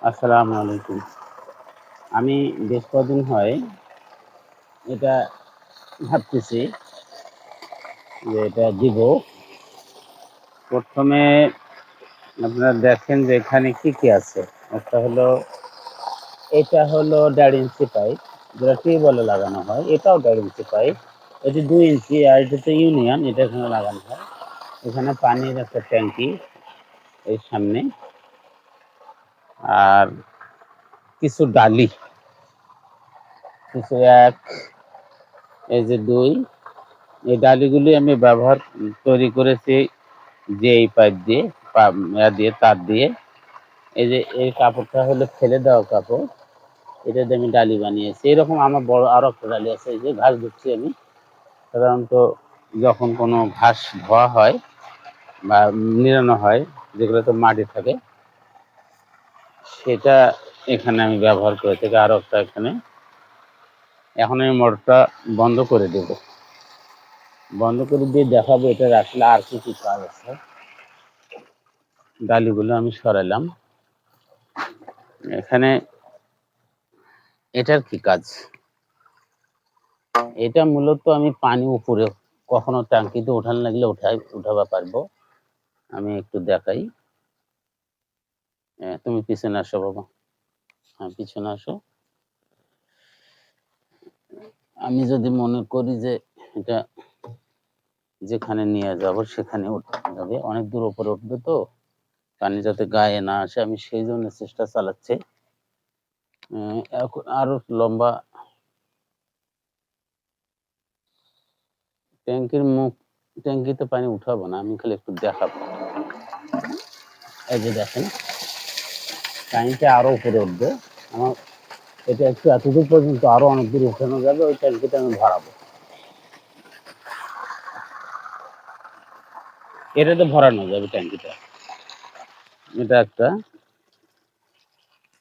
আসসালামু আলাইকুম। আমি বেশ কদিন হয় এটা ভাবতেছি যে এটা দিব। প্রথমে আপনারা দেখেন যে এখানে কি কি আছে। একটা হলো, এটা হলো 1.5 ইঞ্চি পাইপ, যেটা টিউবওয়েলে লাগানো হয়। এটাও 1.5 ইঞ্চি পাইপ। এটি 2 ইঞ্চি, আর এটাতে ইউনিয়ন, এটা এখানে লাগানো হয়। এখানে পানির একটা ট্যাঙ্কি এই সামনে, আর কিছু ডালি, কিছু 1, এই যে 2, এই ডালিগুলি আমি তৈরি করেছি যে এই পাইপ দিয়ে, তার দিয়ে। এই যে এই কাপড়টা হলো ফেলে দেওয়া কাপড়, এটা দিয়ে আমি ডালি বানিয়েছি। এরকম আমার বড় আরো একটা ডালি আছে। এই যে ঘাস ধুচ্ছি আমি, সাধারণত যখন কোনো ঘাস ধোয়া হয় বা নিড়ানো হয়, যেগুলোতে মাটি থাকে, সেটা এখানে আমি ব্যবহার করে থাকি। আরো একটা এখানে। এখন আমি মোটরটা বন্ধ করে দেব। বন্ধ করে দিয়ে দেখাবো এটার আসলে আর কি কি কাজ আছে। ডালিগুলো আমি সরাইলাম। এখানে এটার কি কাজ? এটা মূলত আমি পানি উপরে কখনো ট্যাঙ্কিতে উঠান লাগলে উঠাবা পারবো। আমি একটু দেখাই। তুমি পিছনে আসো বাবা। হ্যাঁ, পিছনে আসো। আমি যদি মনে করি যে এটা যেখানে নিয়ে যাব সেখানে উঠতে যাবে, অনেক দূর উপরে উঠবে, তো পানি যাতে গায়ে না আসে, আমি সেই জন্য চেষ্টা চালাচ্ছি। এখন আরো লম্বা ট্যাঙ্কির মুখ, ট্যাঙ্কিতে পানি উঠাবো না, আমি খালি একটু দেখাবো। এই যে দেখেন, পানিটা আরো উপরে উঠবে। আমার এটা একটু এতদূর পর্যন্ত, আরো অনেক দূর উঠানো যাবে। ওই ট্যাঙ্কিটা আমি ভরাবো। এটাতে ভরানো যাবে ট্যাঙ্কিটা, এটা একটা।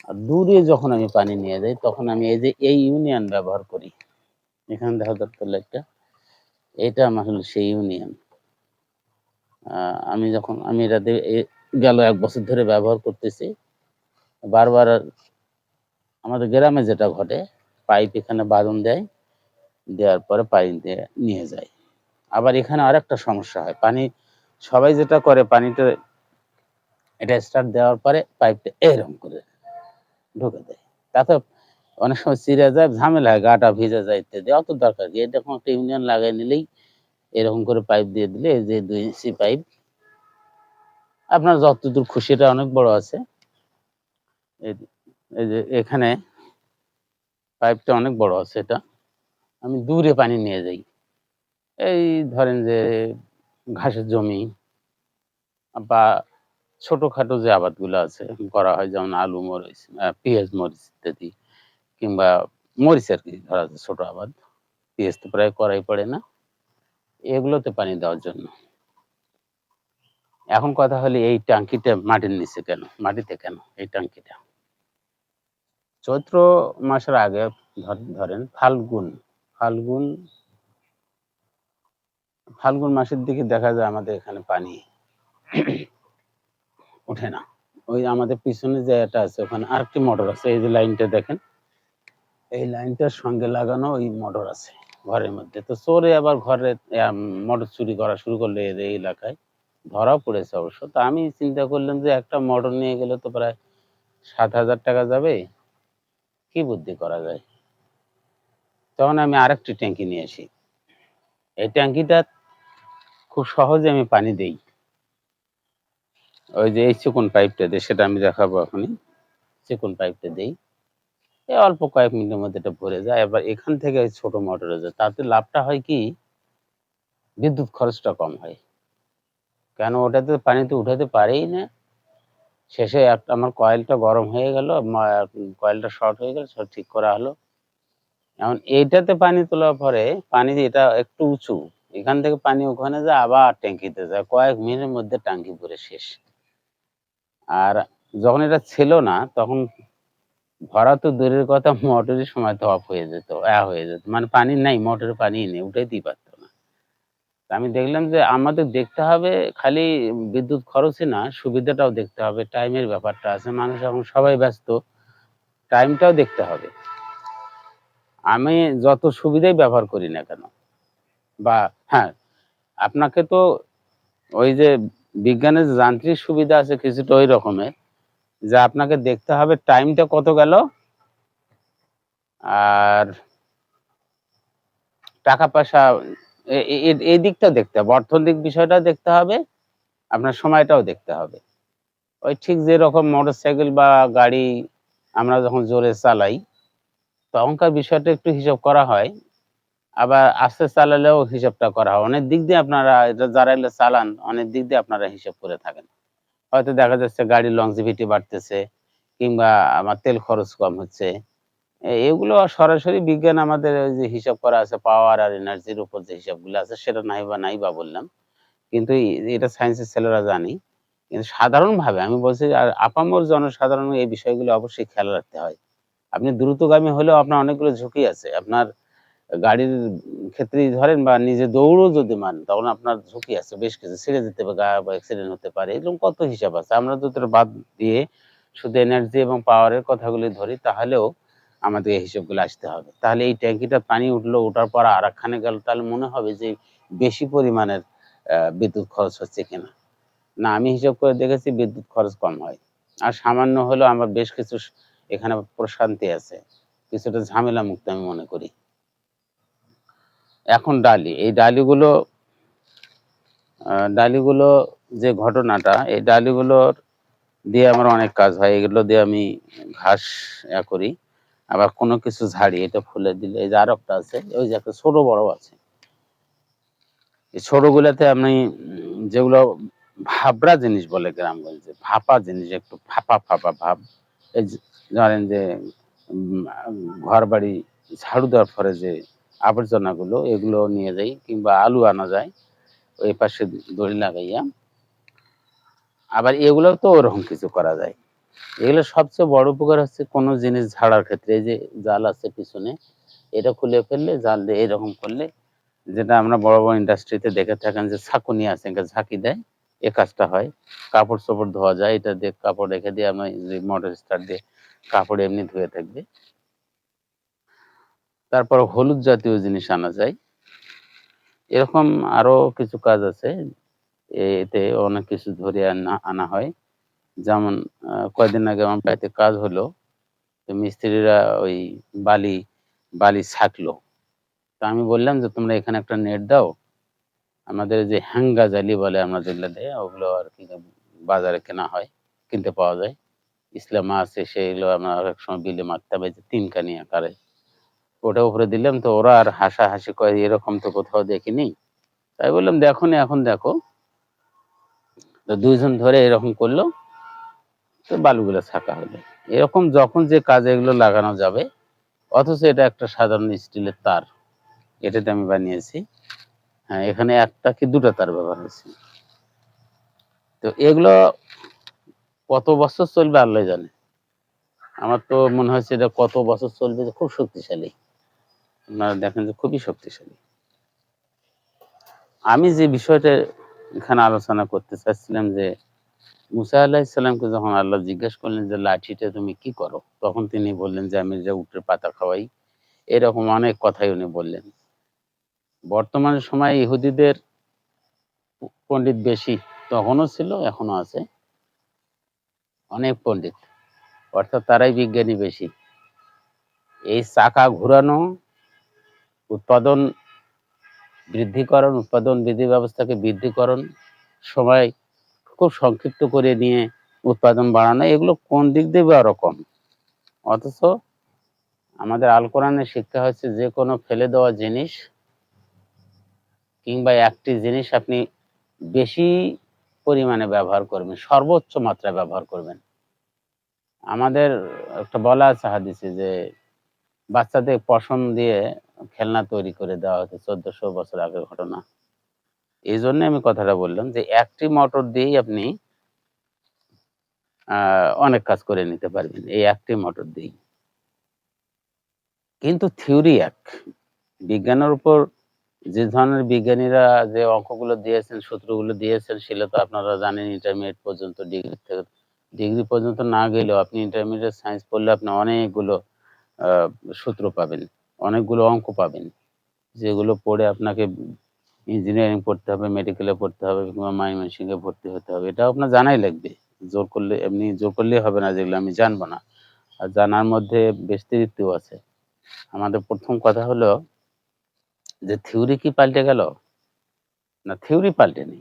আর দূরে যখন আমি পানি নিয়ে যাই, তখন আমি এই যে এই ইউনিয়ন ব্যবহার করি। এখানে দেখা যাচ্ছে একটা, এটা আমার হলো সেই ইউনিয়ন। আমি এটা গেল 1 বছর ধরে ব্যবহার করতেছি। বারবার আমাদের গ্রামে যেটা ঘটে, পাইপ এখানে বাঁধন দেয়, দেওয়ার পরে পাইপ দিয়ে নিয়ে যায়। আবার এখানে আরেকটা সমস্যা হয়, পানি সবাই যেটা করে, পানিটা এটা স্টার্ট দেওয়ার পরে পাইপটা এরকম করে ঢুকে দেয়। তাতে অনেক সময় চিড়ে যায়, ঝামেলা হয়, গাটা ভিজে যায় ইত্যাদি। অত দরকার কি, এটা একটা ইউনিয়ন লাগাই নিলেই এরকম করে পাইপ দিয়ে দিলে, এই যে 2 ইঞ্চি পাইপ, আপনার যতদূর খুশি, এটা অনেক বড় আছে। এই যে এখানে পাইপটা অনেক বড় আছে। এটা আমি দূরে পানি নিয়ে যাই। এই ধরেন যে ঘাসের জমি বা ছোটখাটো যে আবাদগুলো আছে করা হয়, যেমন আলু, মরিচ, পেঁয়াজ, মরিচ ইত্যাদি, কিংবা মরিচ আর কি, ধরা যায় ছোট আবাদ। পেঁয়াজ তো প্রায় করাই পড়ে না, এগুলোতে পানি দেওয়ার জন্য। এখন কথা হলো, এই ট্যাঙ্কিটা মাটির নিচে কেন, মাটিতে কেন এই ট্যাঙ্কিটা? চৈত্র মাসের আগে, ধরেন ফাল্গুন ফাল্গুন ফাল্গুন মাসের দিকে দেখা যায় আমাদের এখানে পানি ওঠে না। ওই আমাদের পিছনে যে এটা আছে, ওখানে আরেকটি মোটর আছে। এই যে লাইনটা দেখেন, এই লাইনটার সঙ্গে লাগানো ওই মোটর আছে ঘরের মধ্যে। তো চোরে আবার ঘরে মোটর চুরি করা শুরু করলে এই এলাকায়, ধরাও পড়েছে অবশ্য। তো আমি চিন্তা করলাম যে একটা মোটর নিয়ে গেলে তো প্রায় 7,000 টাকা যাবে, কি বুদ্ধি করা যায়। তখন আমি আরেকটি ট্যাঙ্কি নিয়ে আসি। এই ট্যাঙ্কিটা খুব সহজে আমি পানি দেই। ওই যে এই চিকন পাইপটা দিয়ে, সেটা আমি দেখাবো এখনই। চিকন পাইপটা দেই, এই অল্প কয়েক মিনিটের মধ্যে এটা ভরে যায়। এবার এখান থেকে ওই ছোট মোটরে যায়, তাতে লাভটা হয় কি, বিদ্যুৎ খরচটা কম হয়। কেন, ওটাতে পানিতে উঠাতে পারেই না। শেষে একটা আমার কয়েলটা গরম হয়ে গেল, কয়েলটা শর্ট হয়ে গেল, সব ঠিক করা হলো। এখন এইটাতে পানি তোলার পরে, পানি এটা একটু উঁচু, এখান থেকে পানি ওখানে যায়, আবার ট্যাঙ্কিতে যায়, কয়েক মিনিটের মধ্যে ট্যাঙ্কি ভরে শেষ। আর যখন এটা ছিল না, তখন ভরা তো দূরের কথা, মোটরের সময় তো অফ হয়ে যেত, হয়ে যেত, মানে পানি নাই, মোটরে পানি নেই, উঠাইতেই পারতো না। আমি দেখলাম যে আমাদের দেখতে হবে খালি বিদ্যুৎ খরচই না, সুবিধাটাও দেখতে হবে। টাইমের ব্যাপারটা আছে। মানুষ এখন সবাই ব্যস্ত। টাইমটাও দেখতে হবে। আমি যত সুবিধাই ব্যবহার করি না কেন, বা হ্যাঁ, আপনাকে তো ওই যে বিজ্ঞানের যে যান্ত্রিক সুবিধা আছে কিছুটা ওই রকমের, যে আপনাকে দেখতে হবে টাইমটা কত গেল, আর টাকা পয়সা এই দিকটা দেখতে হবে, অর্থনৈতিক বিষয়টা দেখতে হবে, আপনার সময়টাও দেখতে হবে। ওই ঠিক যেরকম মোটরসাইকেল বা গাড়ি আমরা যখন জোরে চালাই, তখনকার বিষয়টা একটু হিসাব করা হয়। আবার আস্তে চালালেও হিসাবটা করা হয়। অনেক দিক দিয়ে আপনারা এটা যারা এগুলো চালান, অনেক দিক দিয়ে আপনারা হিসাব করে থাকেন। হয়তো দেখা যাচ্ছে গাড়ির লংজিভিটি বাড়তেছে, কিংবা আমার তেল খরচ কম হচ্ছে। এগুলো সরাসরি বিজ্ঞান আমাদের ওই যে হিসাব করা আছে, পাওয়ার আর এনার্জির উপর যে হিসাবগুলো আছে সেটা নাই বা বললাম। কিন্তু এটা সায়েন্সের ছেলেরা জানি। কিন্তু সাধারণভাবে আমি বলছি যে আপামর জনসাধারণ এই বিষয়গুলো অবশ্যই খেয়াল রাখতে হয়। আপনি দ্রুতগামী হলেও আপনার অনেকগুলো ঝুঁকি আছে। আপনার গাড়ির ক্ষেত্রেই ধরেন বা নিজে দৌড়ও যদি মারেন, তখন আপনার ঝুঁকি আছে বেশ কিছু। ছিঁড়ে যেতে পারে গা বা অ্যাক্সিডেন্ট হতে পারে। এরকম কত হিসাব আছে। আমরা যদি এটা বাদ দিয়ে শুধু এনার্জি এবং পাওয়ারের কথাগুলি ধরি, তাহলেও আমাদের এই হিসাবগুলো আসতে হবে। তাহলে এই ট্যাঙ্কিটা পানি উঠলো, ওঠার পর আরেকখানে গেল, তাহলে মনে হবে যে বেশি পরিমাণের বিদ্যুৎ খরচ হচ্ছে কিনা। না, আমি হিসাব করে দেখেছি বিদ্যুৎ খরচ কম হয়। আর সামান্য হলেও আমার বেশ কিছু এখানে প্রশান্তি আছে। কিছুটা ঝামেলা মুক্ত আমি মনে করি। এখন ডালি, এই ডালিগুলো যে ঘটনাটা, এই ডালিগুলোর দিয়ে আমার অনেক কাজ হয়। এগুলো দিয়ে আমি ঘাস করি। আবার কোনো কিছু ঝাড়ি, এটা ফুলে দিলে এই যে আরেকটা আছে, ওই যে একটা ছোট বড় আছে। এই ছোটগুলাতে আমি যেগুলো ভাবরা জিনিস বলে গ্রামগঞ্জে, ভাপা জিনিস, একটু ফাঁপা ভাব, এই যে ধরেন যে উম ঘর বাড়ি ঝাড়ু দেওয়ার পরে যে আবর্জনাগুলো, এগুলো নিয়ে যাই, কিংবা আলু আনা যায় ওই পাশে দড়ি লাগাইয়া। আবার এগুলোও তো ওরকম কিছু করা যায়। এগুলো সবচেয়ে বড় উপকার হচ্ছে কোনো জিনিস ঝাড়ার ক্ষেত্রে। এই যে জাল আছে পিছনে, এটা খুলে ফেললে, জাল দিয়ে এরকম করলে, যেটা আমরা বড় বড় ইন্ডাস্ট্রিতে দেখে থাকেন যে ছাঁকুনি আছে, একটা ঝাঁকি দেয়, এ কাজটা হয়। কাপড় চোপড় ধোয়া যায়, এটা দিয়ে কাপড় রেখে দিয়ে আমরা যে মোটর স্টার্ট দিয়ে কাপড় এমনি ধুয়ে থাকবে। তারপর হলুদ জাতীয় জিনিস আনা যায়। এরকম আরো কিছু কাজ আছে। এতে অনেক কিছু ধরে আনা হয়। যেমন কয়দিন আগে আমার বাড়িতে কাজ হলো, তো মিস্ত্রিরা ওই বালি বালি ছাকলো। তো আমি বললাম যে তোমরা এখানে একটা নেট দাও। আমাদের যে হ্যাঙ্গা জালি বলে আমরা যেগুলো দেয়, ওগুলো আর কি বাজারে কেনা হয়, কিনতে পাওয়া যায়। ইসলামা আছে, সেগুলো আমরা এক সময় বিলে মারতাম, এই যে ৩ কানি আকারে। ওটা উপরে দিলাম, তো ওরা আর হাসাহাসি করে, এরকম তো কোথাও দেখিনি। তাই বললাম দেখো নি, এখন দেখো। তো ২ জন ধরে এরকম করলো, তো বালুগুলো ছাকা হলো। এরকম যখন যে কাজে এগুলো লাগানো যাবে, অথচ এটা একটা সাধারণ স্টিলের তার, এটাতে আমি বানিয়েছি। হ্যাঁ, এখানে ১ টা কি ২ টা তার ব্যবহার হয়েছে। তো এগুলো কত বছর চলবে আল্লাহ জানে। আমার তো মনে হচ্ছে এটা কত বছর চলবে, যে খুব শক্তিশালী। আপনারা দেখেন যে খুবই শক্তিশালী। আমি যে বিষয়টা এখানে আলোচনা করতে চাচ্ছিলাম, যে মুসা আলাইহিস সালামকে যখন আল্লাহ জিজ্ঞেস করলেন যে লাঠিটা তুমি কি করো, তখন তিনি বললেন যে আমি যে উটের পাতা খাওয়াই। এরকম অনেক কথাই উনি বললেন। বর্তমান সময়ে ইহুদিদের পণ্ডিত বেশি, তখনও ছিল, এখনো আছে, অনেক পণ্ডিত। অর্থাৎ তারাই বিজ্ঞানী বেশি। এই চাকা ঘুরানো, উৎপাদন বৃদ্ধিকরণ, উৎপাদন বিধি ব্যবস্থাকে বৃদ্ধিকরণ, সময় খুব সংক্ষিপ্ত করে নিয়ে উৎপাদন বাড়ানো, এগুলো কোন দিক দিয়ে বা ওরকম। অথচ আমাদের আল কোরআনের শিক্ষা হচ্ছে যে কোনো ফেলে দেওয়া জিনিস, কিংবা একটি জিনিস আপনি বেশি পরিমাণে ব্যবহার করবেন, সর্বোচ্চ মাত্রায় ব্যবহার করবেন। আমাদের একটা বলা আছে হাদিসে যে বাচ্চাদের পশম দিয়ে খেলনা তৈরি করে দেওয়া হতো ১৪০০ বছর আগের ঘটনা। এই জন্য আমি কথাটা বললাম যে একটি মোটর দিয়েই আপনি অনেক কাজ করে নিতে পারবেন, এই একটি মোটর দিয়েই। কিন্তু থিওরি এক, বিজ্ঞানের উপর যে ধরনের বিজ্ঞানীরা যে অঙ্কগুলো দিয়েছেন, সূত্রগুলো দিয়েছেন, সেগুলো তো আপনারা জানেন ইন্টারমিডিয়েট পর্যন্ত, ডিগ্রি পর্যন্ত না গেলেও আপনি ইন্টারমিডিয়েট সায়েন্স পড়লে আপনি অনেকগুলো সূত্র পাবেন, অনেকগুলো অঙ্ক পাবেন, যেগুলো পড়ে আপনাকে ইঞ্জিনিয়ারিং পড়তে হবে, মেডিকেলে পড়তে হবে, কিংবা ময়মনসিংহে ভর্তি হতে হবে। এটা আপনার জানাই লাগবে। জোর করলে, এমনি জোর করলেই হবে না যেগুলো আমি জানবো না। আর জানার মধ্যে বিস্তৃতিও আছে। আমাদের প্রথম কথা হলো যে থিওরি কি পাল্টে গেল? না, থিওরি পাল্টেনি।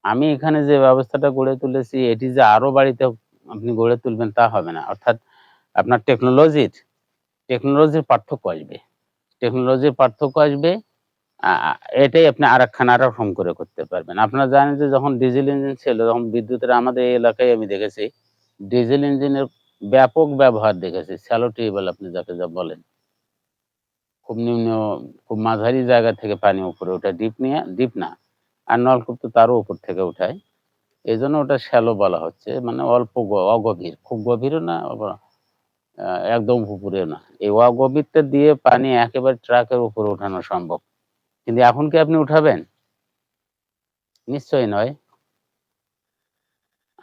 আমি এখানে যে ব্যবস্থাটা গড়ে তুলেছি, এটি যে আরো বাড়িতে আপনি গড়ে তুলবেন তা হবে না। অর্থাৎ আপনার টেকনোলজির পার্থক্য আসবে। টেকনোলজির পার্থক্য আসবে। এটাই আপনি আরেকখানা আরেকরকম করে করতে পারবেন। আপনারা জানেন যে যখন ডিজেল ইঞ্জিন ছিল, তখন বিদ্যুতের আমাদের এই এলাকায় আমি দেখেছি ডিজেল ইঞ্জিনের ব্যাপক ব্যবহার দেখেছি। শ্যালো টিউবওয়েল আপনি যাকে যা বলেন, খুব নিম্ন, খুব মাঝারি জায়গা থেকে পানি উপরে ওঠায়, ডিপ না। আর নলকূপ তো তারও উপর থেকে উঠায়। এই জন্য ওটা শ্যালো বলা হচ্ছে, মানে অল্প অগভীর, খুব গভীরও না, আবার একদম উপরেও না। এই অগভীরটা দিয়ে পানি একেবারে ট্রাকের উপরে উঠানো সম্ভব। কিন্তু এখন কি আপনি উঠাবেন? নিশ্চয়ই নয়।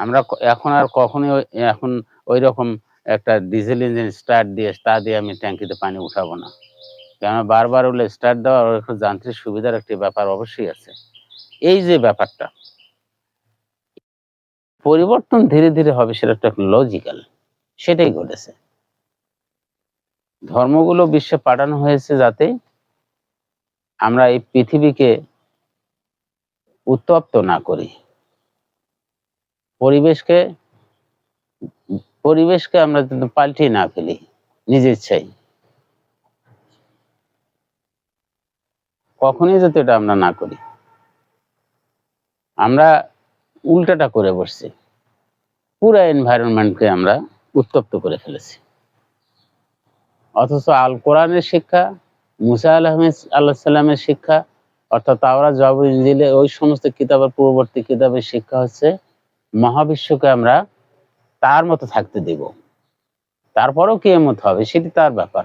আমরা এখন আর কখনোই এখন ওই রকম একটা ডিজেল ইঞ্জিন স্টার্ট দিয়ে তা দিয়ে আমি ট্যাঙ্কিতে পানি উঠাবো না। কেননা বারবার হলে স্টার্ট দেওয়ার একটু যান্ত্রিক সুবিধার একটি ব্যাপার অবশ্যই আছে। এই যে ব্যাপারটা পরিবর্তন ধীরে ধীরে হবে, সেটা টেকনোলজিক্যাল, সেটাই ঘটেছে। ধর্মগুলো বিশ্বে পাঠানো হয়েছে যাতে আমরা এই পৃথিবীকে উত্তপ্ত না করি, পরিবেশকে পরিবেশকে আমরা যদি পাল্টিয়ে না ফেলি নিজের ইচ্ছায়, কখনই যাতে এটা আমরা না করি। আমরা উল্টাটা করে বসছি, পুরা এনভায়রনমেন্টকে আমরা উত্তপ্ত করে ফেলেছি। অথচ আল কোরআনের শিক্ষা, মুসা আলাইহিস সালামের শিক্ষা, অর্থাৎ তাওরাত, জবুর, ইনজিলে, ওই সমস্ত কিতাবের পূর্ববর্তী কিতাবের শিক্ষা হচ্ছে মহাবিশ্বকে আমরা তার মতো থাকতে দেব। তারপরেও কিয়ামত হবে, সেটি তার ব্যাপার,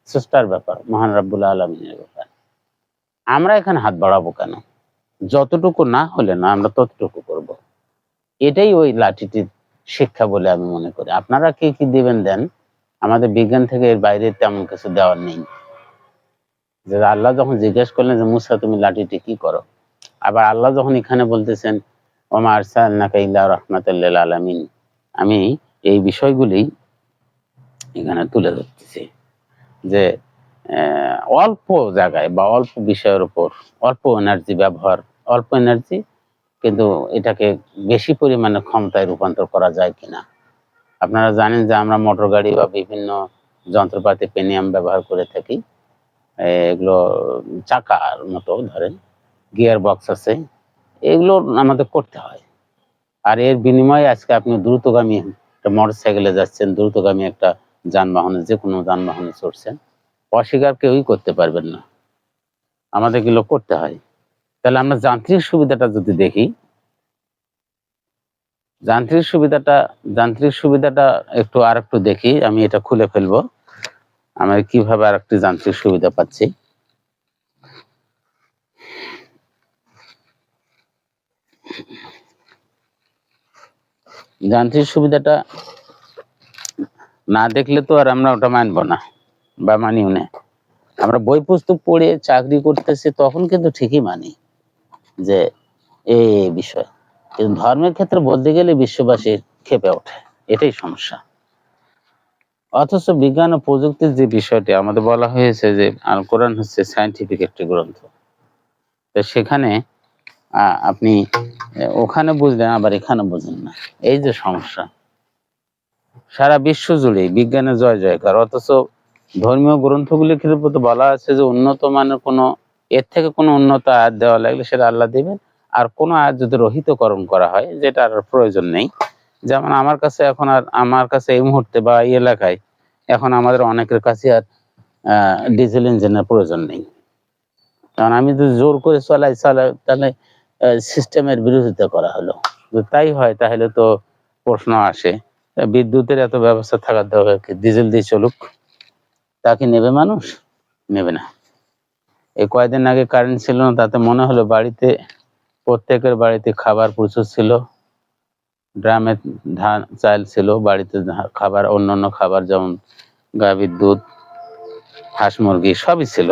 স্রষ্টার ব্যাপার, মহান রাব্বুল আলামিনের ব্যাপার। আমরা এখানে হাত বাড়াবো কেন? যতটুকু না হলে না, আমরা ততটুকু করব। এটাই ওই লাঠিটির শিক্ষা বলে আমি মনে করি। আপনারা কি কি দিবেন দেন, আমাদের বিজ্ঞান থেকে এর বাইরে তেমন কিছু দেওয়ার নেই। যে আল্লাহ যখন জিজ্ঞেস করলেন যে মুসা তুমি লাঠিটি কি করো, আবার আল্লাহ যখন এখানে বলতেছেন ওমা আরসালনাকা ইল্লা রাহমাতাল লিল আলামিন, আমি এই বিষয়গুলি এখানে তুলে ধরতেছি যে অল্প জায়গায় বা অল্প বিষয়ের উপর অল্প এনার্জি ব্যবহার, অল্প এনার্জি কিন্তু এটাকে বেশি পরিমাণে ক্ষমতায় রূপান্তর করা যায় কিনা। আপনারা জানেন যে আমরা মোটর গাড়ি বা বিভিন্ন যন্ত্রপাতি পেনিয়াম ব্যবহার করে থাকি। এগুলো চাকার মতো, ধরেন গিয়ার বক্স আছে, এগুলো আমাদের করতে হয়। আর এর বিনিময়ে আজকে আপনি দ্রুতগামী একটা মোটর সাইকেলে যাচ্ছেন, দ্রুতগামী একটা যানবাহনে, যে কোনো যানবাহনে চড়ছেন, অস্বীকার কেউই করতে পারবেন না, আমাদের এগুলো করতে হয়। তাহলে আমরা যান্ত্রিক সুবিধাটা যদি দেখি, যান্ত্রিক সুবিধাটা একটু আর একটু দেখি। আমি এটা খুলে ফেলবো, আমরা কিভাবে আর একটি যান্ত্রিক সুবিধা পাচ্ছি। যান্ত্রিক সুবিধাটা না দেখলে তো আর আমরা ওটা মানবো না বা মানিও না। আমরা বই পুস্তক পড়ে চাকরি করতেছি তখন কিন্তু ঠিকই মানি যে এই বিষয়, কিন্তু ধর্মের ক্ষেত্রে বলতে গেলে বিশ্ববাসী ক্ষেপে ওঠে, এটাই সমস্যা। অথচ বিজ্ঞান ও প্রযুক্তির যে বিষয়টি আমাদের বলা হয়েছে যে আল কোরআন হচ্ছে সায়েন্টিফিক একটি গ্রন্থ, তো সেখানে আপনি ওখানে বুঝলেন আবার এখানে বুঝলেন না, এই যে সমস্যা। সারা বিশ্ব জুড়ে বিজ্ঞানের জয় জয়কার, অথচ ধর্মীয় গ্রন্থগুলির ক্ষেত্রে বলা আছে যে উন্নত মানের কোনো, এর থেকে কোনো উন্নত আয়াত দেওয়া লাগলে সেটা আল্লাহ দিবেন। আর কোনো আয়াত যদি রহিতকরণ করা হয়, যেটা আর প্রয়োজন নেই, যেমন আমার কাছে এই মুহূর্তে বা এই এলাকায় এখন আমাদের অনেকের কাছে আর ডিজেল ইঞ্জিনের প্রয়োজন নেই। কারণ আমি যদি জোর করে চালাই তাহলে সিস্টেমের বিরোধিতা করা হলো। যদি তাই হয় তাহলে তো প্রশ্ন আসে, বিদ্যুতের এত ব্যবস্থা থাকার দরকার কি? ডিজেল দিয়ে চলুক, তা কি নেবে মানুষ? নেবে না। এই কয়েকদিন আগে কারেন্ট ছিল না, তাতে মনে হলো বাড়িতে প্রত্যেকের বাড়িতে খাবার প্রচুর ছিল, ড্রামে ধান চাল ছিল, বাড়িতে খাবার অন্যান্য খাবার যেমন গাভীর দুধ, হাঁস মুরগি সবই ছিল,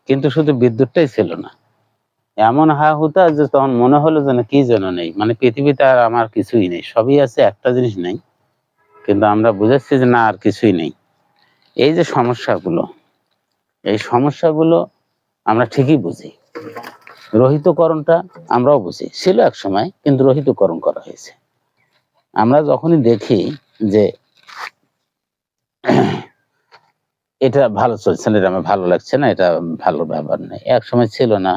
কিন্তু শুধু বিদ্যুৎটাই ছিল না। এমন হা হুতা যে তখন মনে হলো যেন কি যেন নেই, মানে পৃথিবীতে আর আমার কিছুই নেই, সবই আছে, একটা জিনিস নেই। কিন্তু আমরা বুঝাচ্ছি যে না, আর কিছুই নেই। এই যে সমস্যাগুলো, এই সমস্যাগুলো আমরা ঠিকই বুঝি। রহিতকরণটা আমরাও বুঝি, ছিল এক সময়, কিন্তু রহিতকরণ করা হয়েছে। আমরা যখনই দেখি যে এটা ভালো চলছে না, এটা আমার ভালো লাগছে না, এটা ভালো ব্যবহার নেই, এক সময় ছিল না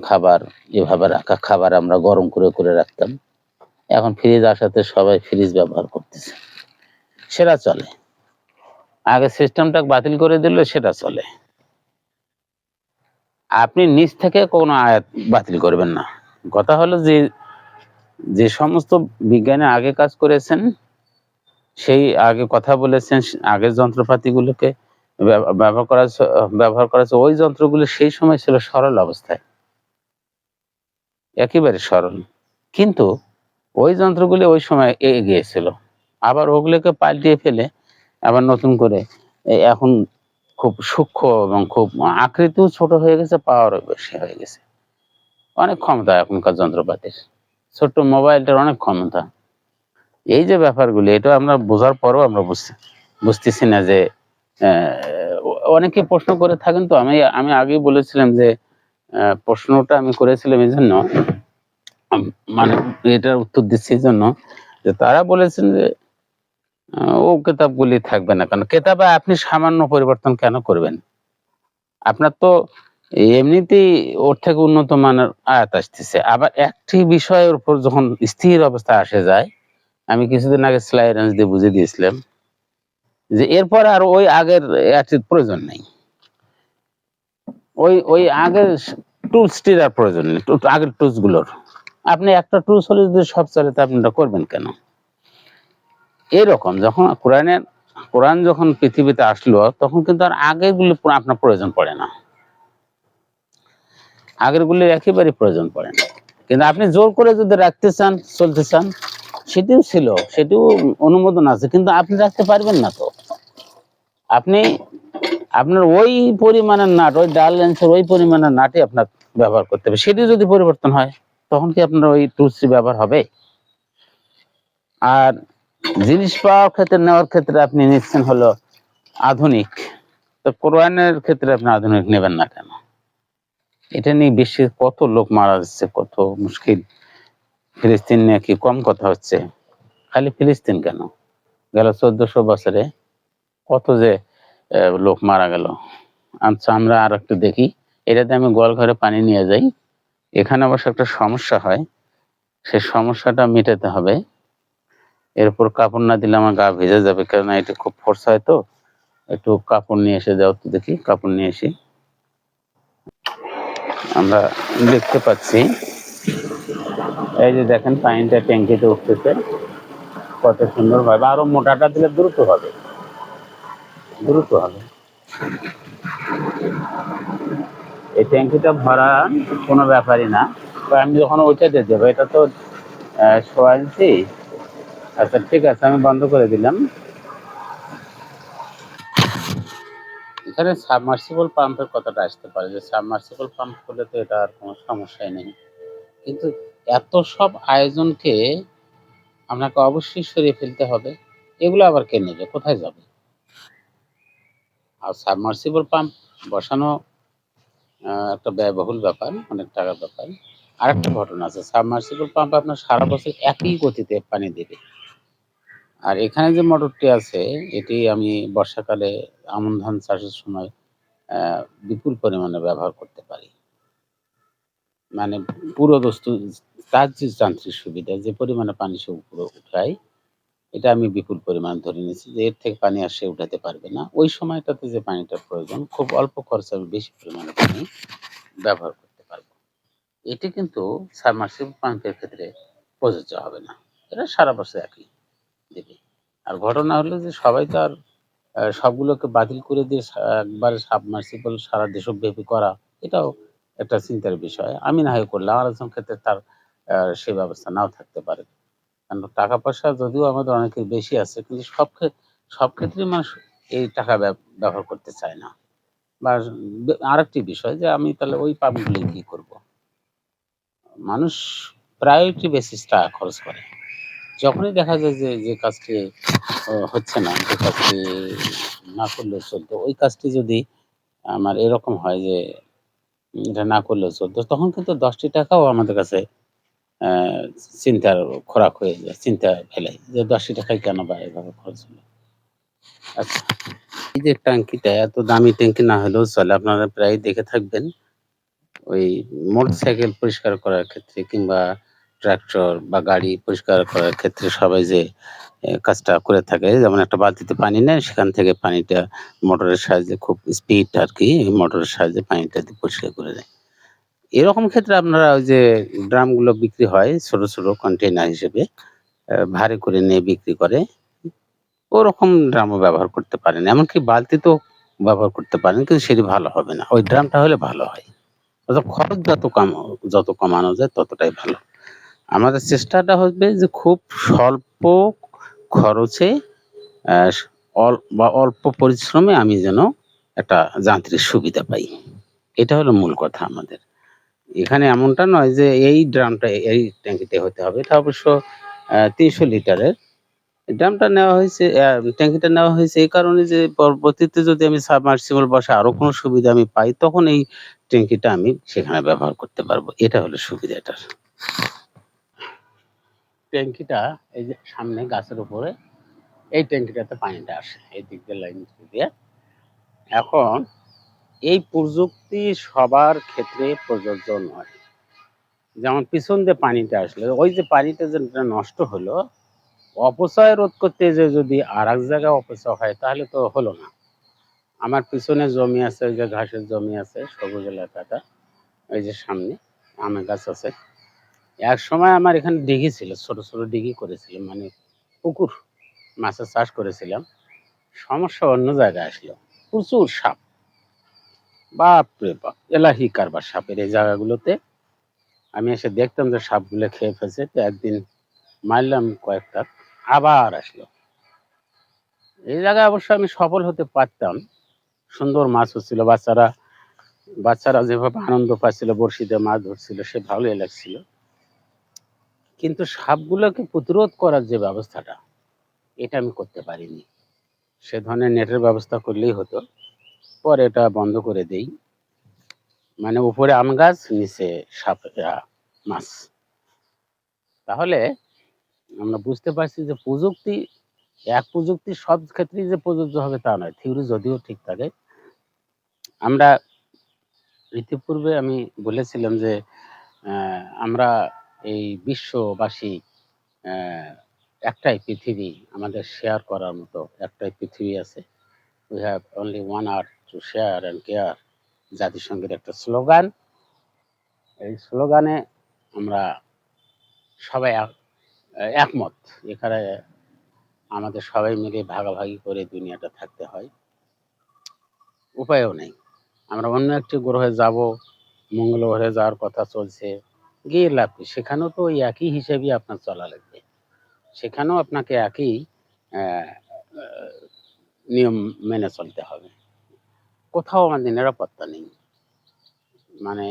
খাবার এভাবে রাখা, খাবার আমরা গরম করে করে রাখতাম, এখন ফ্রিজ আসাতে সবাই ফ্রিজ ব্যবহার করতেছে, সেটা চলে। আগে সিস্টেমটা বাতিল করে দিলে সেটা চলে। আপনি নিজ থেকে কোনো আয়াত বাতিল করবেন না। কথা হলো যে যে সমস্ত বিজ্ঞানী আগে কাজ করেছেন, সেই আগে কথা বলেছেন, আগের যন্ত্রপাতিগুলোকে ব্যবহার করা ওই যন্ত্রগুলো সেই সময় ছিল সরল অবস্থায়, একেবারে সরল, কিন্তু ওই যন্ত্রগুলি ওই সময় এগিয়ে ছিল। আবার ওগুলোকে পাল্টিয়ে ফেলে আবার নতুন করে এখন খুব সূক্ষ্ম এবং খুব আকৃতিও ছোট হয়ে গেছে, পাওয়ারও বেশি হয়ে গেছে, অনেক ক্ষমতা এখনকার যন্ত্রপাতির, ছোট্ট মোবাইলটার অনেক ক্ষমতা। এই যে ব্যাপারগুলি, এটা আমরা বোঝার পরও আমরা বুঝতেছি না যে অনেকে প্রশ্ন করে থাকেন। তো আমি আমি আগেই বলেছিলাম যে প্রশ্নটা আমি করেছিলাম এই জন্য, মানে এটার উত্তর দিচ্ছি এই জন্য যে তারা বলেছেন যে ও কেতাবগুলি থাকবে না কেন, কেতাবে আপনি সামান্য পরিবর্তন কেন করবেন? আপনার তো এমনিতেই ওর থেকে উন্নত মানের আয়াত আসতেছে, আবার একটি বিষয়ের উপর যখন স্থির অবস্থা আসে যায়, আমি কিছুদিন আগে স্লাইড রেঞ্জ দিয়ে বুঝিয়ে দিয়েছিলাম যে এরপর আর ওই আগের অ্যাটির প্রয়োজন নেই, ওই ওই আগের টুলসটির আর প্রয়োজন নেই, আগের টুলস গুলোর। আপনি একটা টুলস হলে যদি সব চলে, তা আপনি করবেন কেন? এরকম যখন কোরআন যখন পৃথিবীতে আসলো, তখন কিন্তু আর আগের গুলো আপনার প্রয়োজন পড়ে না, আগের গুলির একেবারে প্রয়োজন পড়ে না। কিন্তু আপনি জোর করে যদি রাখতে চান, চলতে চান, সেটিও ছিল, সেটিও অনুমোদন আছে, কিন্তু আপনি রাখতে পারবেন না। তো আপনি আপনার ওই পরিমাণের নাট, ওই ডাল লেন্সের ওই পরিমাণের নাটই আপনার ব্যবহার করতে হবে। সেটি যদি পরিবর্তন হয়, তখন কি আপনার ওই টুলসটি ব্যবহার হবে? আর জিনিস পাওয়ার ক্ষেত্রে, নেওয়ার ক্ষেত্রে আপনি নিচ্ছেন হলো আধুনিক, তো কোরআনের ক্ষেত্রে আপনি আধুনিক নেবেন না কেন? এটা নিয়ে বিশ্বের কত লোক মারা যাচ্ছে, কত মুশকিল। ফিলিস্তিন নিয়ে কি কম কথা হচ্ছে? খালি ফিলিস্তিন কেন, গেল 1400 বছরে কত যে লোক মারা গেল। আচ্ছা, আমরা আর একটু দেখি, এটাতে আমি গোয়াল ঘরে পানি নিয়ে যাই। এখানে অবশ্য একটা সমস্যা হয়, সেই সমস্যাটা মেটাতে হবে। এরপর কাপড় না দিলে আমার গা ভেজে যাবে, কারণ এটা খুব ফোর্স হয়। তো একটু কাপড় নিয়ে এসে যাও তো, দেখি কাপড় নিয়ে এসি। আমরা দেখতে পাচ্ছি, এই যে দেখেন পানিটা ট্যাঙ্কিতে উঠতেছে কত সুন্দর ভাবে। আরো মোটাটা দিলে দ্রুত হবে, দ্রুত হবে। এই ট্যাঙ্কিটা ভরা কোনো ব্যাপারই না। তো আমি যখন ওইটা দিয়ে দেবো, এটা তো সোয়ালছি। আচ্ছা ঠিক আছে, আমি বন্ধ করে দিলাম। এখানে সাবমার্সিবল পাম্পের কথাটা আসতে পারে, যে সাবমার্সিবল পাম্প করলে তো এটা আর কোনো সমস্যাই নেই, কিন্তু এত সব আয়োজনকে আপনাকে অবশ্যই সরিয়ে ফেলতে হবে। এগুলো আবার কে নেবে, কোথায় যাবে? আর সাবমার্সিবল পাম্প বসানো একটা ব্যয়বহুল ব্যাপার, অনেক টাকার ব্যাপার। আরেকটা ঘটনা আছে, সাবমার্সিবল পাম্প আপনার সারা বছর একই গতিতে পানি দেবে। আর এখানে যে মোটরটি আছে, এটি আমি বর্ষাকালে আমন ধান চাষের সময় বিপুল পরিমাণে ব্যবহার করতে পারি। মানে পুরো দস্তু, তার যে যান্ত্রিক সুবিধা, যে পরিমাণে পানি সে উপরে উঠায়, এটা আমি বিপুল পরিমাণ ধরে নিয়েছি যে এর থেকে পানি আর সে উঠাতে পারবে না। ওই সময়টাতে যে পানিটার প্রয়োজন, খুব অল্প খরচে আমি বেশি পরিমাণে পানি ব্যবহার করতে পারবো। এটি কিন্তু সাবমার্সিবল পাম্পের ক্ষেত্রে প্রযোজ্য হবে না, এটা সারা বছর একই দেবে। আর ঘটনা হলো যে সবাই তো আর সবগুলোকে বাতিল করে দিয়ে একবারে সাবমার্সিবল সারা দেশব্যাপী করা, এটাও একটা চিন্তার বিষয়। আমি না হয় করলাম, আর একজন ক্ষেত্রে তার সে ব্যবস্থা নাও থাকতে পারে। কারণ টাকা-পয়সা যদিও আমাদের অনেকের বেশি আছে, কিন্তু সব ক্ষেত্রেই মানুষ এই টাকা ব্যবহার করতে চায় না। বা আরেকটি বিষয় যে আমি তাহলে ওই পাম্পগুলো কি করব? মানুষ প্রায়োরিটি বেসিস টাকা খরচ করে। যখনই দেখা যায় যে কাজটি হচ্ছে না, যে কাজটি না করলেও চলতো, ওই কাজটি যদি আমার এরকম হয় যে এটা না করলেও চলতো, তখন কিন্তু ৳১০ ও আমাদের কাছে অ্যা চিন্তার খোরাক হয়ে যায়। চিন্তা ফেলে যে ৳১০ কেন বা এভাবে খরচ হলো? আচ্ছা, এই যে ট্যাঙ্কিটা এত দামি ট্যাঙ্কি না হলেও চলে। আপনারা প্রায়ই দেখে থাকবেন ওই মোটরসাইকেল পরিষ্কার করার ক্ষেত্রে কিংবা ট্রাক্টর বা গাড়ি পরিষ্কার করার ক্ষেত্রে সবাই যে কাজটা করে থাকে, যেমন একটা বালতিতে পানি নেয়, সেখান থেকে পানিটা মোটরের সাহায্যে খুব স্পিড আরকি মোটরের সাহায্যে পানিটা দিয়ে পরিষ্কার করে দেয়। এরকম ক্ষেত্রে আপনারা ওই যে ড্রামগুলো বিক্রি হয় ছোট কন্টেইনার হিসেবে ভারী করে নিয়ে বিক্রি করে, ওরকম ড্রামও ব্যবহার করতে পারেন। এমনকি বালতিতেও ব্যবহার করতে পারেন, কিন্তু সেটি ভালো হবে না। ওই ড্রামটা হলে ভালো হয়। অর্থাৎ খরচ যত কমানো যায় ততটাই ভালো। আমাদের চেষ্টাটা হবে যে খুব স্বল্প খরচে অ্যা অল্প পরিশ্রমে আমি যেন একটা যান্ত্রিক সুবিধা পাই। এটা হলো মূল কথা আমাদের। এখানে এমনটা নয় যে এই ড্রামটা এই ট্যাঙ্কিতে হতে হবে। এটা অবশ্য ৩০০ লিটারের। ড্রামটা নেওয়া হয়েছে, ট্যাঙ্কিটা নেওয়া হয়েছে এই কারণে যে পরবর্তীতে যদি আমি সাবমার্সিবল বসায় আরো কোনো সুবিধা আমি পাই, তখন এই ট্যাঙ্কিটা আমি সেখানে ব্যবহার করতে পারবো। এটা হলো সুবিধা এটার। ট্যাঙ্কিটা এই যে সামনে গাছের উপরে, এই ট্যাঙ্কিটাতে পানিটা আসে এই দিক দিয়ে লাইন দিয়ে। এখন এই প্রযুক্তি সবার ক্ষেত্রে প্রযোজ্য নয়। যেমন পিছন দিয়ে পানিটা আসলো, ওই যে পানিটা যেটা নষ্ট হলো, অপচয় রোধ করতে যেয়ে যদি আরেক জায়গায় অপচয় হয় তাহলে তো হলো না। আমার পিছনে জমি আছে, ওই যে ঘাসের জমি আছে, সবুজ এলাকাটা, ওই যে সামনে আমের গাছ আছে। একসময় আমার এখানে দিঘি ছিল, ছোট দিঘি করেছিলাম, মানে পুকুর, মাছের চাষ করেছিলাম। সমস্যা অন্য জায়গায় আসলো। প্রচুর সাপ। বাপরে বাপ! এলাহি কারবার সাপের এই জায়গাগুলোতে। আমি এসে দেখতাম যে সাপগুলো খেয়ে ফেলছে। তো একদিন মারলাম কয়েকটা, আবার আসলো। এই জায়গায় অবশ্য আমি সফল হতে পারতাম। সুন্দর মাছ হচ্ছিল। বাচ্চারা যেভাবে আনন্দ পাচ্ছিল, বড়শি দিয়ে মাছ ধরছিল, সে ভালোই লাগছিল। কিন্তু সাপগুলোকে প্রতিরোধ করার যে ব্যবস্থাটা, এটা আমি করতে পারিনি। সে ধরনের নেটের ব্যবস্থা করলেই হতো। পরে এটা বন্ধ করে দেই। মানে উপরে আম গাছ, নিচে মাছ। তাহলে আমরা বুঝতে পারছি যে প্রযুক্তি সব ক্ষেত্রেই যে প্রযোজ্য হবে তা নয়। থিওরি যদিও ঠিক থাকে। আমরা ইতিপূর্বে আমি বলেছিলাম যে আমরা এই বিশ্ববাসী অ্যা একটাই পৃথিবী, আমাদের শেয়ার করার মতো একটাই পৃথিবী আছে। We have only one earth to share and care, জাতিসংঘের একটা স্লোগান। এই স্লোগানে আমরা সবাই একমত। এখানে আমাদের সবাই মিলে ভাগাভাগি করে দুনিয়াটা থাকতে হয়। উপায়ও নেই। আমরা অন্য একটি গ্রহে যাবো, মঙ্গল গ্রহে যাওয়ার কথা চলছে। গিয়ে লাভ কি? সেখানেও তো ওই একই হিসেবেই আপনার চলা লাগবে। সেখানেও আপনাকে একই অ্যা আ নিয়ম মেনে চলতে হবে। কোথাও আমাদের নিরাপত্তা নেই। মানে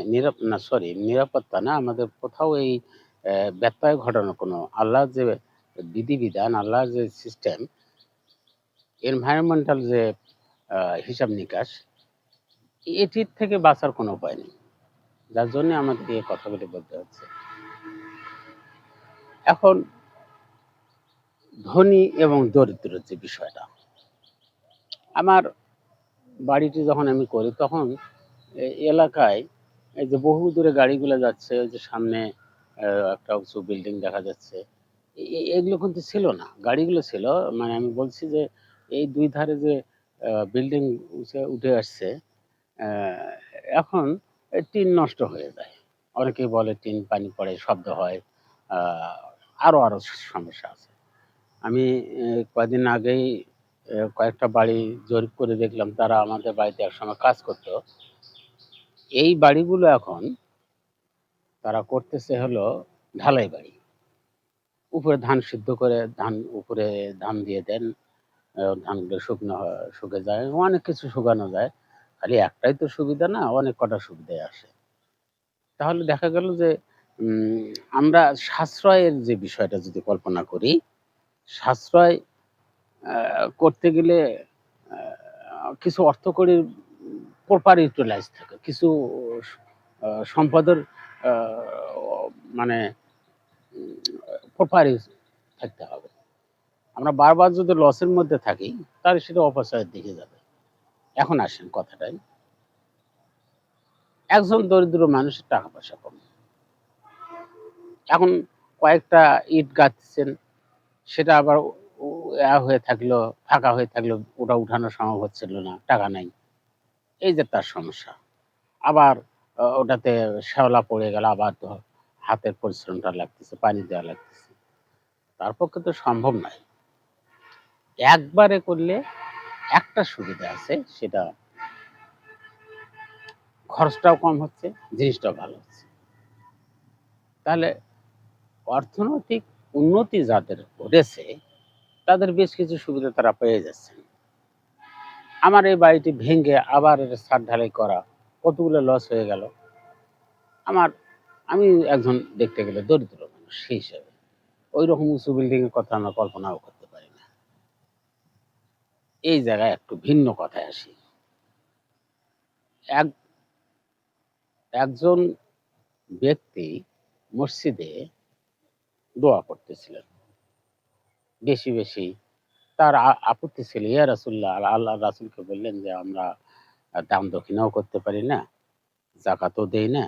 নিরাপত্তা না, আমাদের কোথাও এই ব্যত্যয় ঘটানোর কোনো, আল্লাহর যে বিধিবিধান, আল্লাহর যে সিস্টেম, এনভায়রনমেন্টাল যে আ হিসাব-নিকাশ, এটির থেকে বাঁচার কোনো উপায় নেই। যার জন্যে আমাদের এই কথাগুলি বলতে হচ্ছে। এখন ধনী এবং দরিদ্রের যে বিষয়টা, আমার বাড়িটি যখন আমি করি তখন এলাকায় এই যে বহু দূরে গাড়িগুলা যাচ্ছে, ওই যে সামনে একটা উঁচু বিল্ডিং দেখা যাচ্ছে। এগুলো কিন্তু ছিল না। গাড়িগুলো ছিল, মানে আমি বলছি যে এই ২ ধারে যে বিল্ডিং উঠে আসছে, অ্যা এখন টিন নষ্ট হয়ে যায়। অনেকেই বলে টিন পানি পড়ে, শব্দ হয়। আ আরো সমস্যা আছে। আমি কয়দিন আগেই কয়েকটা বাড়ি জরিপ করে দেখলাম, তারা আমাদের বাড়িতে একসময় কাজ করতো। এই বাড়িগুলো এখন তারা করতেছে হলো ঢালাই বাড়ি। উপরে ধান সিদ্ধ করে উপরে ধান দিয়ে দেন। ধানগুলো শুকনো শুকে যায়। অনেক কিছু শুকানো যায়। খালি একটাই তো সুবিধা না, অনেক কটা সুবিধাই আসে। তাহলে দেখা গেল যে উম আমরা সাশ্রয়ের যে বিষয়টা যদি কল্পনা করি, সাশ্রয় করতে গেলে কিছু অর্থকড়ির প্রপার ইউটিলাইজ থাকে। কিছু সম্পদের আ মানে প্রপার ইউজ থাকতে হবে। আমরা বারবার যদি লসের মধ্যে থাকি, তাহলে সেটা অপচয়ের দিকে যাবে। এখন আসেন কথাটায়। একজন দরিদ্র মানুষের টাকা পয়সা কম। এখন কয়েকটা ইট গাঁথছেন, সেটা আবার ও হয়ে থাকলো, ফাঁকা হয়ে থাকলো, ওটা উঠানো সম্ভব হচ্ছিল না, টাকা নাই। এই যে তার সমস্যা। আবার ওটাতে শ্যাওলা পড়ে গেল, আবার তো হাতের পরিশ্রমটা লাগতেছে, পানি দেওয়া লাগতেছে। তার পক্ষে তো সম্ভব নয়। একবারে করলে একটা সুবিধা আছে, সেটা খরচটাও কম হচ্ছে, জিনিসটাও ভালো হচ্ছে। তাহলে অর্থনৈতিক উন্নতি যাদের ঘটেছে, তাদের বেশ কিছু সুবিধা তারা পেয়ে যাচ্ছেন। আমার এই বাড়িটি ভেঙে আবার এটা ছাদ ঢালাই করা, কতগুলো লস হয়ে গেল। আমার আমি একজন দেখতে গেলে দরিদ্র মানুষ, সেই হিসাবে ওইরকম উঁচু বিল্ডিং এর কথা আমরা কল্পনাও করতে পারি না। এই জায়গায় একটু ভিন্ন কথায় আসি। এক একজন ব্যক্তি মসজিদে দোয়া করতেছিলেন বেশি বেশি। তার আপত্তি ছিল, ইয়া রাসূলুল্লাহ, আল্লাহ রাসূলকে বললেন যে আমরা দান দক্ষিণাও করতে পারি না, যাকাতও দেই না,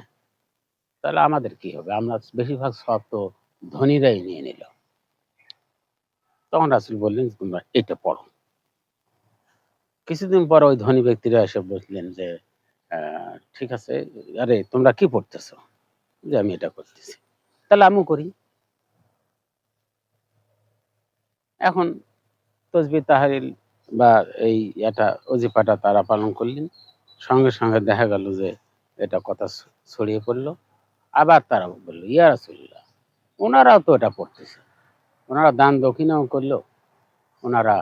তাহলে আমাদের কি হবে? আমরা বেশিরভাগ সওয়াব তো ধনীরাই নিয়ে নিল। তখন রাসূল বললেন, তোমরা এটা পড়ো। কিছুদিন পর ওই ধনী ব্যক্তিরা এসে বললেন যে, ঠিক আছে, আরে তোমরা কি পড়তেছো? যে আমি এটা করতেছি। তাহলে আমিও করি। এখন তসবিহ তাহলিল বা এই ওজিফাটা তারা পালন করলেন। সঙ্গে সঙ্গে দেখা গেল যে এটা কথা ছড়িয়ে পড়ল। আবার তারা বলল, ইয়া রাসূলুল্লাহ, ওনারাও তো এটা পড়তেছে। ওনারা দান দক্ষিণাও করল, ওনারা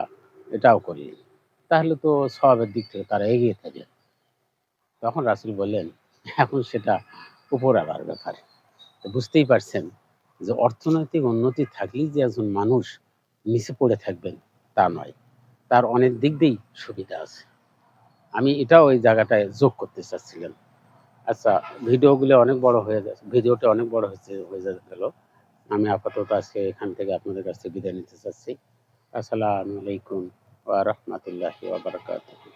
এটাও করলেন। তাহলে তো সওয়াবের দিক থেকে তারা এগিয়ে থাকলেন। তখন রাসূল বললেন, এখন সেটা উপরওয়ালার ব্যাপার। তো বুঝতেই পারছেন যে অর্থনৈতিক উন্নতি থাকলেই যে একজন মানুষ নিচে পড়ে থাকবেন তা নয়। তার অনেক দিক দিয়েই সুবিধা আছে। আমি এটাও ওই জায়গাটায় যোগ করতে চাচ্ছিলাম। আচ্ছা, ভিডিওটা অনেক বড় হয়ে গেল। আমি আপাতত আজকে এখান থেকে আপনাদের কাছ থেকে বিদায় নিতে চাচ্ছি। আসসালামু আলাইকুম ওয়া রাহমাতুল্লাহি ওয়া বারাকাতুহু।